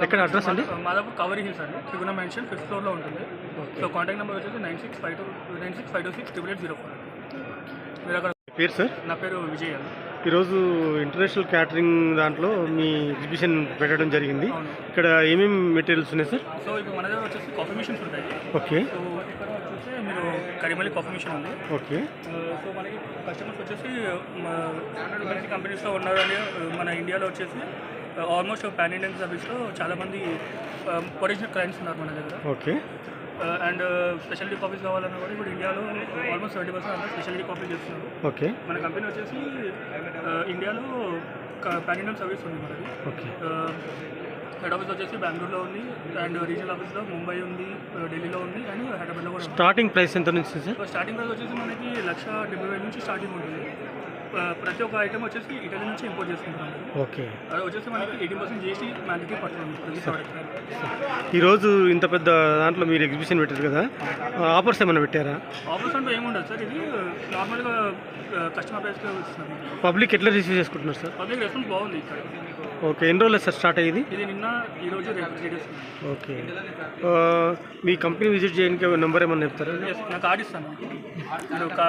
ఎక్కడ అడ్రస్ అండి? మాదాపూర్ కవరీ హిల్స్ అండి, త్రిగుణ మెన్షన్ 5th ఫ్లోర్లో ఉంటుంది. సో కాంటాక్ట్ నెంబర్ వచ్చేసి 965296526004. మీరు అక్కడ పేరు సార్? నా పేరు విజయ్ అండి. ఈరోజు ఇంటర్నేషనల్ క్యాటరింగ్ దాంట్లో మీ ఎగ్జిబిషన్ పెట్టడం జరిగింది. అవును. ఇక్కడ ఏమేమి మెటీరియల్స్ ఉన్నాయి సార్? సో ఇప్పుడు మన దగ్గర వచ్చేసి కాఫీ మిషన్స్ ఉంటాయి. ఓకే సో ఇక్కడ వచ్చేసి మీరు కరిమల్లి కాఫీ మిషన్ ఉంది. ఓకే సో మనకి కస్టమర్స్ వచ్చేసి మంచి కంపెనీస్లో ఉన్నారని మన ఇండియాలో వచ్చేసి ఆల్మోస్ట్ పాన్ ఇండియన్ సర్వీస్లో చాలామంది పొటెన్షియల్ క్లయింట్స్ ఉన్నారు మన దగ్గర. ఓకే అండ్ స్పెషాలిటీ కాఫీస్ కావాలన్నా కూడా ఇప్పుడు ఇండియాలో ఆల్మోస్ట్ 70% అంతా స్పెషాలిటీ కాఫీ చేస్తున్నారు. ఓకే మన కంపెనీ వచ్చేసి ఇండియాలో పాన్ ఇండియన్ సర్వీస్ ఉంది మనది. ఓకే హెడ్ ఆఫీస్ వచ్చేసి బెంగళూరులో ఉంది, అండ్ రీజనల్ ఆఫీస్లో ముంబై ఉంది, ఢిల్లీలో ఉంది, అండ్ హైదరాబాద్లో కూడా ఉంది. స్టార్టింగ్ ప్రైస్ ఎంత నుంచి సార్? స్టార్టింగ్ ప్రైస్ వచ్చేసి మనకి 1,70,000 నుంచి స్టార్టింగ్ ఉంటుంది. ప్రతి ఒక్క ఐటమ్ వచ్చేసి ఇటలీ నుంచి ఇంపోర్ట్ చేసుకుంటాం. ఓకే అది వచ్చేసి మనకి 18% జీఎస్టీ మ్యాండేటరీ పడుతుంది ప్రతి ప్రోడక్ట్. ఈరోజు ఇంత పెద్ద దాంట్లో మీరు ఎగ్జిబిషన్ పెట్టారు కదా, ఆఫర్స్ ఏమైనా పెట్టారా? ఆఫర్స్ అంటూ ఏముండదు సార్, ఇది నార్మల్గా కస్టమర్ ప్రైస్లో ఇస్తున్నాం. పబ్లిక్ ఎట్లా రిసీవ్ చేసుకుంటున్నారు సార్? పబ్లిక్ రెస్పాన్స్ బాగుంది ఇక్కడ. ఓకే ఎన్ని రోజులు సార్ స్టార్ట్ అయ్యేది? ఇది నిన్న, ఈరోజు, రేపు 3 days. ఓకే మీ కంపెనీ విజిట్ చేయడానికి నెంబర్ ఏమన్నా చెప్తారా? నా కార్డ్ ఇస్తాను, మీరు కార్డ్